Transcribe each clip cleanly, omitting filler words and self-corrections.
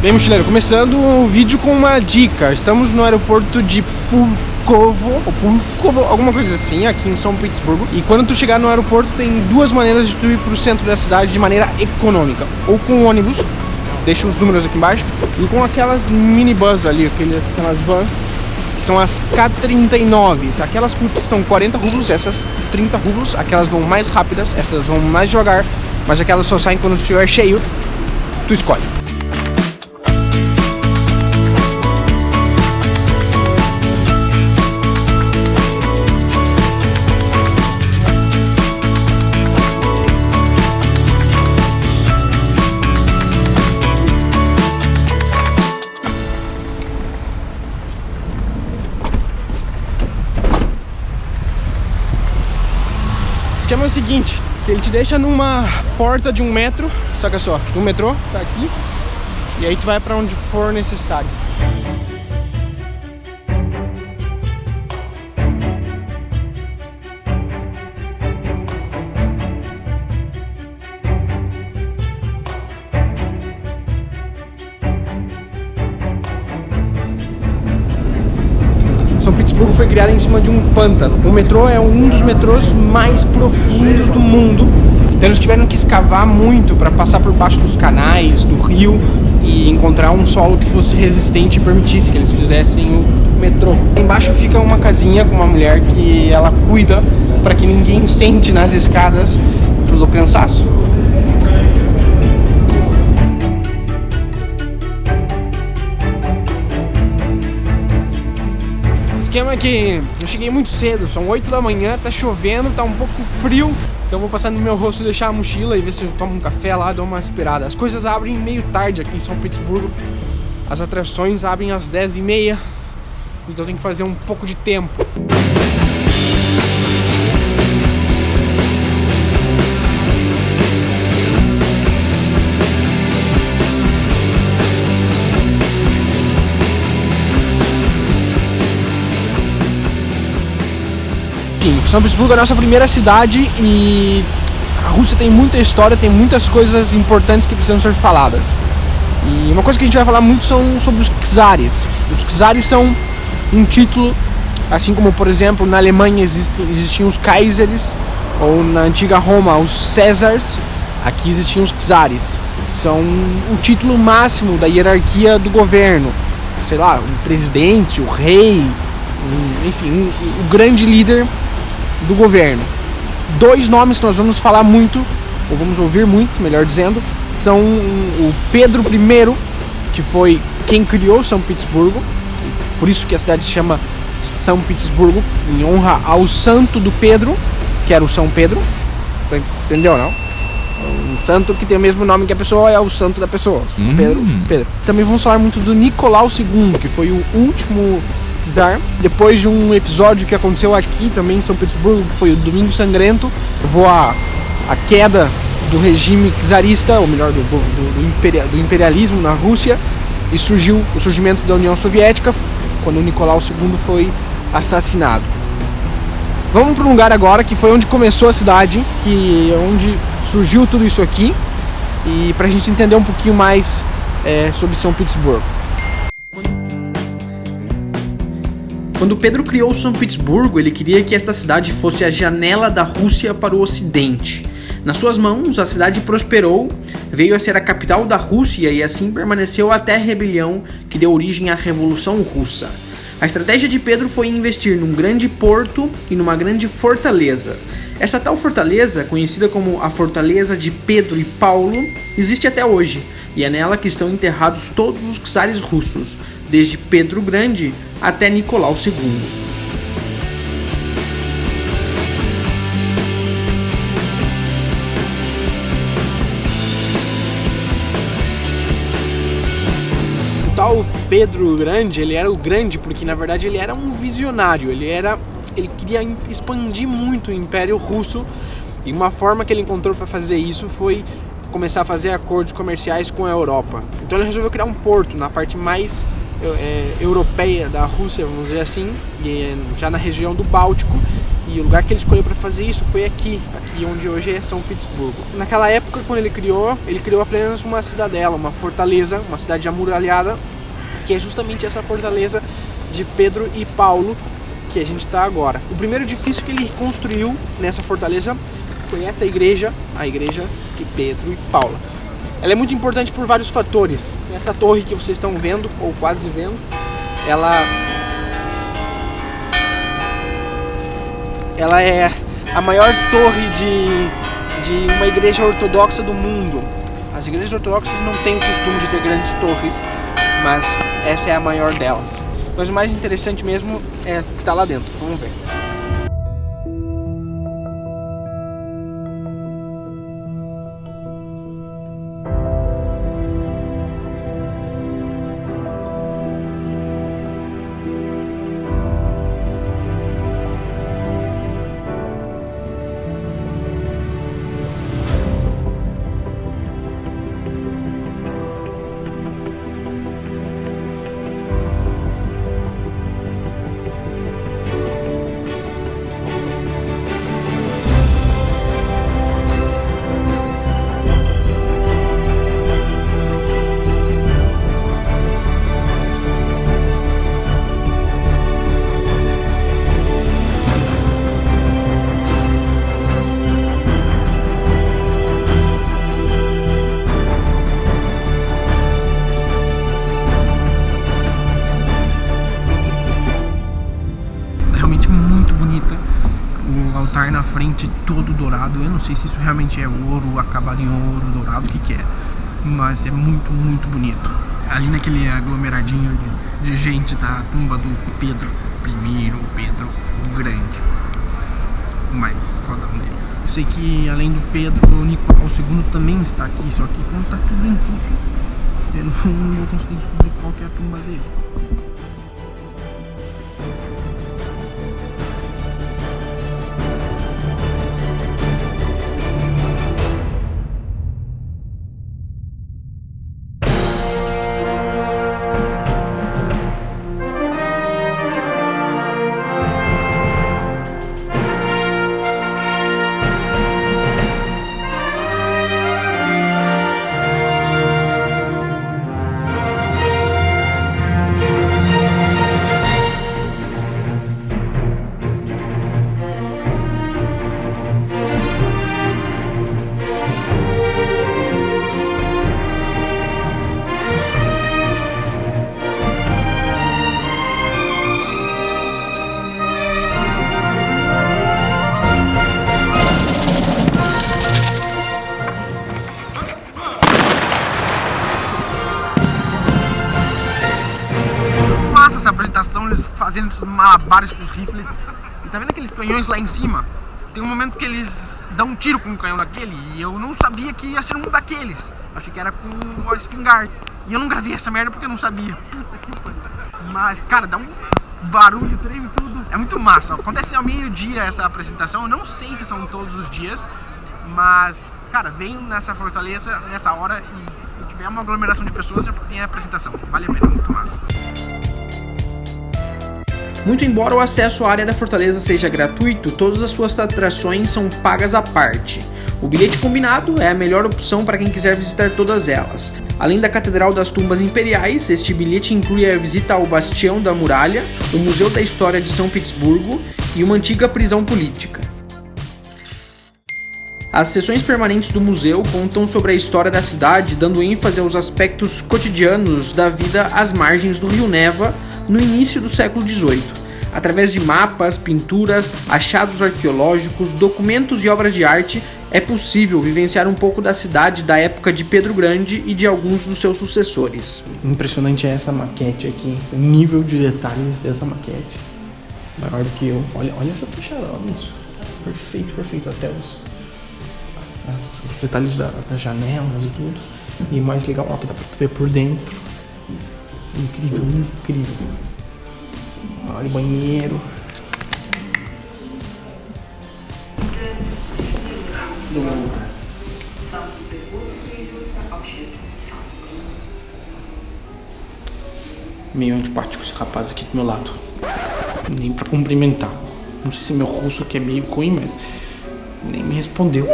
E aí, mochileiro, começando o vídeo com uma dica. Estamos no aeroporto de Pulkovo, alguma coisa assim, aqui em São Petersburgo. E quando tu chegar no aeroporto, tem duas maneiras de tu ir pro centro da cidade de maneira econômica. Ou com ônibus, deixa os números aqui embaixo, e com aquelas minibus ali, aquelas vans, que são as K39. Aquelas custam 40 rublos, essas 30 rublos. Aquelas vão mais rápidas, essas vão mais devagar, mas aquelas só saem quando estiver cheio. Tu escolhe. O esquema é o seguinte, que ele te deixa numa porta de um metro, saca só, o metrô tá aqui, e aí tu vai pra onde for necessário. São Petersburgo foi criada em cima de um pântano. O metrô é um dos metrôs mais profundos do mundo. Então eles tiveram que escavar muito para passar por baixo dos canais, do rio, e encontrar um solo que fosse resistente e permitisse que eles fizessem o metrô. Embaixo fica uma casinha com uma mulher que ela cuida para que ninguém sente nas escadas pelo cansaço. O esquema é que eu cheguei muito cedo, são 8 da manhã, tá chovendo, tá um pouco frio, então eu vou passar no meu rosto, deixar a mochila e ver se eu tomo um café lá, dou uma aspirada. As coisas abrem meio tarde aqui em São Petersburgo, as atrações abrem às 10h30, então tem que fazer um pouco de tempo. São Petersburgo é a nossa primeira cidade e a Rússia tem muita história, tem muitas coisas importantes que precisam ser faladas. E uma coisa que a gente vai falar muito são sobre os czares. Os czares são um título, assim como, por exemplo, na Alemanha existiam os Kaiseres, ou na antiga Roma, os Césars. Aqui existiam os czares, que são o título máximo da hierarquia do governo. Sei lá, o presidente, o rei, enfim, o grande líder do governo. Dois nomes que nós vamos falar muito, ou vamos ouvir muito, melhor dizendo, são o Pedro I, que foi quem criou São Petersburgo, por isso que a cidade se chama São Petersburgo, em honra ao santo do Pedro, que era o São Pedro, entendeu, não? Um santo que tem o mesmo nome que a pessoa é o santo da pessoa, São Pedro. Também vamos falar muito do Nicolau II, que foi o último czar. Depois de um episódio que aconteceu aqui também em São Petersburgo, que foi o Domingo Sangrento, levou a queda do regime czarista, ou melhor, do imperialismo na Rússia, e surgiu o surgimento da União Soviética, quando o Nicolau II foi assassinado. Vamos para um lugar agora que foi onde começou a cidade, que é onde surgiu tudo isso aqui, e para a gente entender um pouquinho mais sobre São Petersburgo. Quando Pedro criou São Petersburgo, ele queria que esta cidade fosse a janela da Rússia para o Ocidente. Nas suas mãos, a cidade prosperou, veio a ser a capital da Rússia e assim permaneceu até a rebelião que deu origem à Revolução Russa. A estratégia de Pedro foi investir num grande porto e numa grande fortaleza. Essa tal fortaleza, conhecida como a Fortaleza de Pedro e Paulo, existe até hoje, e é nela que estão enterrados todos os czares russos, desde Pedro o Grande até Nicolau II. O tal Pedro o Grande, ele era o grande porque na verdade ele era um visionário, ele queria expandir muito o Império Russo, e uma forma que ele encontrou para fazer isso foi começar a fazer acordos comerciais com a Europa. Então ele resolveu criar um porto na parte mais europeia da Rússia, vamos dizer assim, já na região do Báltico, E o lugar que ele escolheu para fazer isso foi aqui onde hoje é São Petersburgo. Naquela época, quando ele criou apenas uma cidadela, uma fortaleza, uma cidade amuralhada, que é justamente essa fortaleza de Pedro e Paulo que a gente está agora. O primeiro edifício que ele construiu nessa fortaleza foi essa igreja, a igreja de Pedro e Paulo. Ela é muito importante por vários fatores. Essa torre que vocês estão vendo, ou quase vendo, ela é a maior torre de uma igreja ortodoxa do mundo. As igrejas ortodoxas não têm o costume de ter grandes torres, mas essa é a maior delas. Mas o mais interessante mesmo é o que está lá dentro. Vamos ver. Na frente todo dourado, eu não sei se isso realmente é ouro, acabado em ouro, dourado, o que é, mas é muito, muito bonito. Ali naquele aglomeradinho de gente da tumba do Pedro I, Pedro o Grande, o mais fodão deles. Eu sei que além do Pedro, o Nicolau II também está aqui, só que como está tudo em tudo, eu não vou conseguir descobrir qual que é a tumba dele. Essa apresentação, eles fazendo os malabares com os rifles. E tá vendo aqueles canhões lá em cima? Tem um momento que eles dão um tiro com um canhão daquele e eu não sabia que ia ser um daqueles. Achei que era com uma espingarda. E eu não gravei essa merda porque eu não sabia. Mas, cara, dá um barulho, treme tudo. É muito massa. Acontece ao meio-dia essa apresentação. Eu não sei se são todos os dias, mas, cara, vem nessa fortaleza nessa hora e se tiver uma aglomeração de pessoas é porque tem a apresentação. Vale a pena, muito massa. Muito embora o acesso à área da fortaleza seja gratuito, todas as suas atrações são pagas à parte. O bilhete combinado é a melhor opção para quem quiser visitar todas elas. Além da Catedral das Tumbas Imperiais, este bilhete inclui a visita ao Bastião da Muralha, o Museu da História de São Petersburgo e uma antiga prisão política. As sessões permanentes do museu contam sobre a história da cidade, dando ênfase aos aspectos cotidianos da vida às margens do rio Neva no início do século XVIII. Através de mapas, pinturas, achados arqueológicos, documentos e obras de arte, é possível vivenciar um pouco da cidade da época de Pedro Grande e de alguns dos seus sucessores. Impressionante é essa maquete aqui, o nível de detalhes dessa maquete. Maior do que eu. Olha essa fachada, olha isso. Perfeito, até os detalhes das janelas e tudo. E mais legal, ó, que dá pra ver por dentro. Incrível. Olha o banheiro. Meio antipático esse rapaz aqui do meu lado. Nem pra cumprimentar. Não sei se meu russo que é meio ruim, mas nem me respondeu.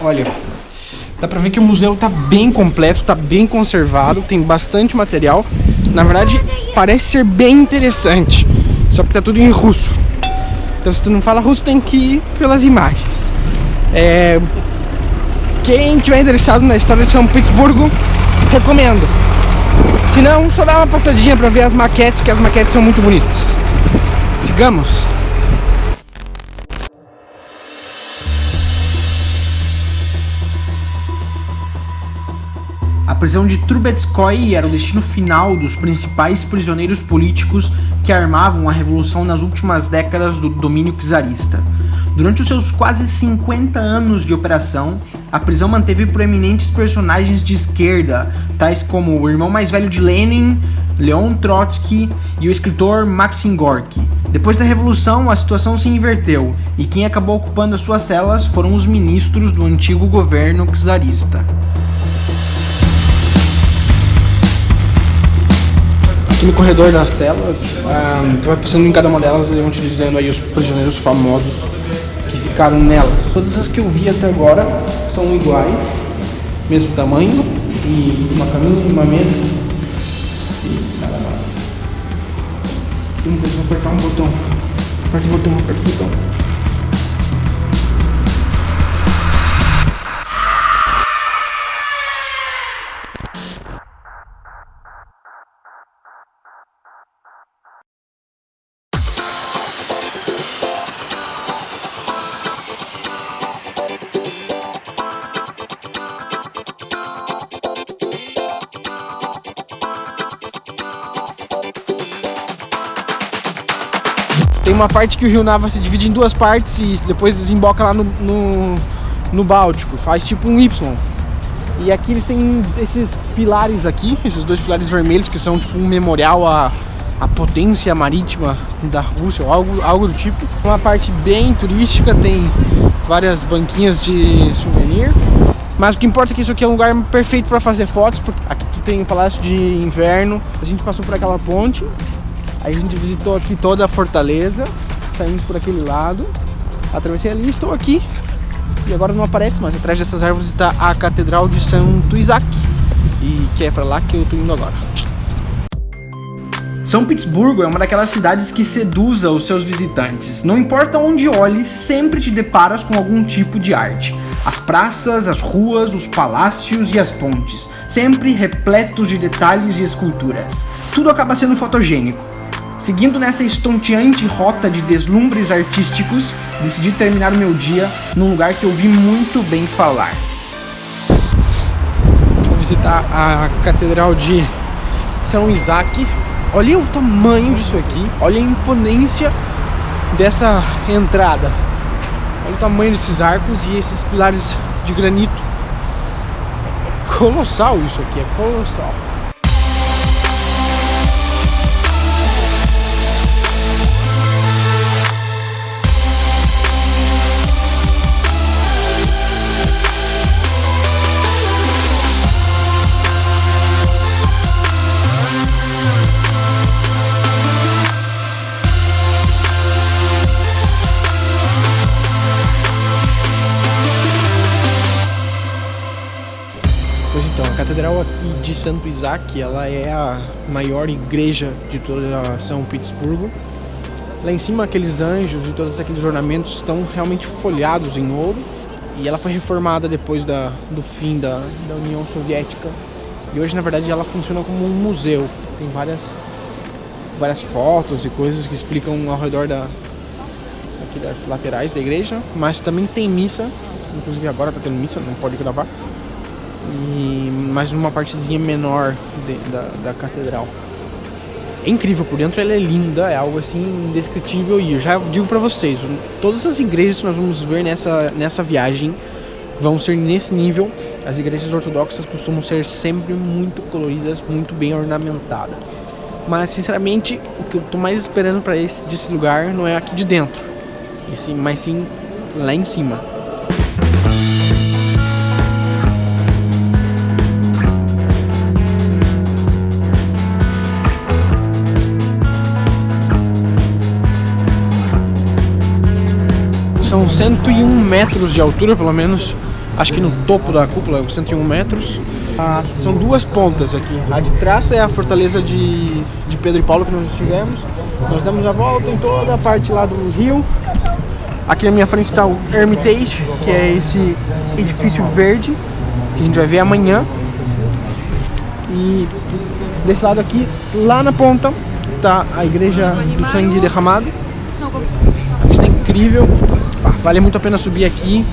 Olha, dá pra ver que o museu tá bem completo, tá bem conservado, tem bastante material. Na verdade, parece ser bem interessante, só que tá tudo em russo. Então se tu não fala russo, tem que ir pelas imagens. Quem tiver interessado na história de São Petersburgo, recomendo. Se não, só dá uma passadinha pra ver as maquetes, que as maquetes são muito bonitas. Sigamos. A prisão de Trubetskoy era o destino final dos principais prisioneiros políticos que armavam a revolução nas últimas décadas do domínio czarista. Durante os seus quase 50 anos de operação, a prisão manteve proeminentes personagens de esquerda, tais como o irmão mais velho de Lenin, Leon Trotsky, e o escritor Maxim Gorky. Depois da Revolução, a situação se inverteu, e quem acabou ocupando as suas celas foram os ministros do antigo governo czarista. Aqui no corredor das celas, tu vai passando em cada uma delas, eles vão te dizendo aí os prisioneiros famosos que ficaram nelas. Todas as que eu vi até agora são iguais, mesmo tamanho, e uma caminha, uma mesa e nada mais. Então vou apertar um botão. Aperta o botão, aperta o botão. Tem uma parte que o rio Nava se divide em duas partes e depois desemboca lá no Báltico, faz tipo um Y. E aqui eles têm esses pilares aqui, esses dois pilares vermelhos que são tipo um memorial à potência marítima da Rússia, ou algo do tipo. Uma parte bem turística, tem várias banquinhas de souvenir. Mas o que importa é que isso aqui é um lugar perfeito para fazer fotos, porque aqui tu tem o Palácio de Inverno. A gente passou por aquela ponte. Aí a gente visitou aqui toda a fortaleza, saímos por aquele lado, atravessei ali e estou aqui. E agora não aparece, mas atrás dessas árvores está a Catedral de Santo Isaac, e que é para lá que eu estou indo agora. São Petersburgo é uma daquelas cidades que seduz os seus visitantes. Não importa onde olhe, sempre te deparas com algum tipo de arte. As praças, as ruas, os palácios e as pontes, sempre repletos de detalhes e esculturas. Tudo acaba sendo fotogênico. Seguindo nessa estonteante rota de deslumbres artísticos, decidi terminar o meu dia num lugar que eu ouvi muito bem falar. Vou visitar a Catedral de São Isaac. Olha o tamanho disso aqui, olha a imponência dessa entrada. Olha o tamanho desses arcos e esses pilares de granito. Colossal isso aqui, é colossal. Então, a Catedral aqui de Santo Isaac, ela é a maior igreja de toda São Petersburgo. Lá em cima, aqueles anjos e todos aqueles ornamentos estão realmente folhados em ouro. E ela foi reformada depois do fim da União Soviética. E hoje, na verdade, ela funciona como um museu. Tem várias fotos e coisas que explicam ao redor aqui das laterais da igreja. Mas também tem missa, inclusive agora está tendo missa, não pode gravar. E mais uma partezinha menor da catedral. É incrível por dentro, ela é linda, é algo assim indescritível. E eu já digo pra vocês, todas as igrejas que nós vamos ver nessa viagem vão ser nesse nível. As igrejas ortodoxas costumam ser sempre muito coloridas, muito bem ornamentadas. Mas sinceramente, o que eu tô mais esperando para desse lugar não é aqui de dentro, mas sim lá em cima. São 101 metros de altura, pelo menos, acho que no topo da cúpula, 101 metros. São duas pontas aqui. A de trás é a fortaleza de Pedro e Paulo que nós estivemos. Nós damos a volta em toda a parte lá do rio. Aqui na minha frente está o Hermitage, que é esse edifício verde que a gente vai ver amanhã. E desse lado aqui, lá na ponta, está a igreja do sangue derramado. A vista é incrível, vale muito a pena subir aqui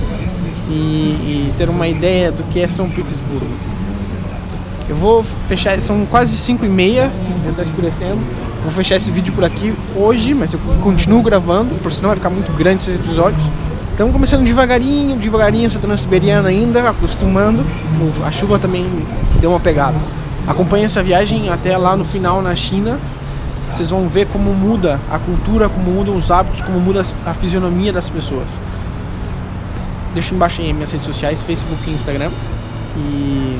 e ter uma ideia do que é São Petersburgo. Eu vou fechar, são quase 5h30, já está escurecendo. Vou fechar esse vídeo por aqui hoje, mas eu continuo gravando, porque senão vai ficar muito grande esses episódios. Estamos começando devagarinho, essa Transiberiana ainda, acostumando. A chuva também deu uma pegada. Acompanhe essa viagem até lá no final na China. Vocês vão ver como muda a cultura, como mudam os hábitos, como muda a fisionomia das pessoas. Deixa embaixo aí minhas redes sociais, Facebook e Instagram. E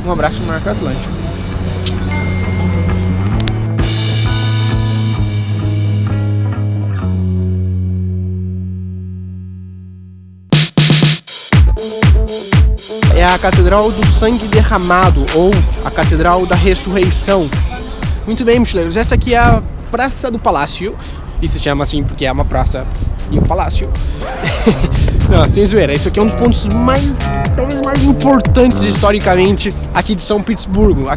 um abraço do Marco Atlântico. É a Catedral do Sangue Derramado, ou a Catedral da Ressurreição. Muito bem, mochileiros, essa aqui é a Praça do Palácio. E se chama assim porque é uma praça e um palácio. Não, sem zoeira, esse aqui é um dos pontos talvez mais importantes historicamente aqui de São Petersburgo.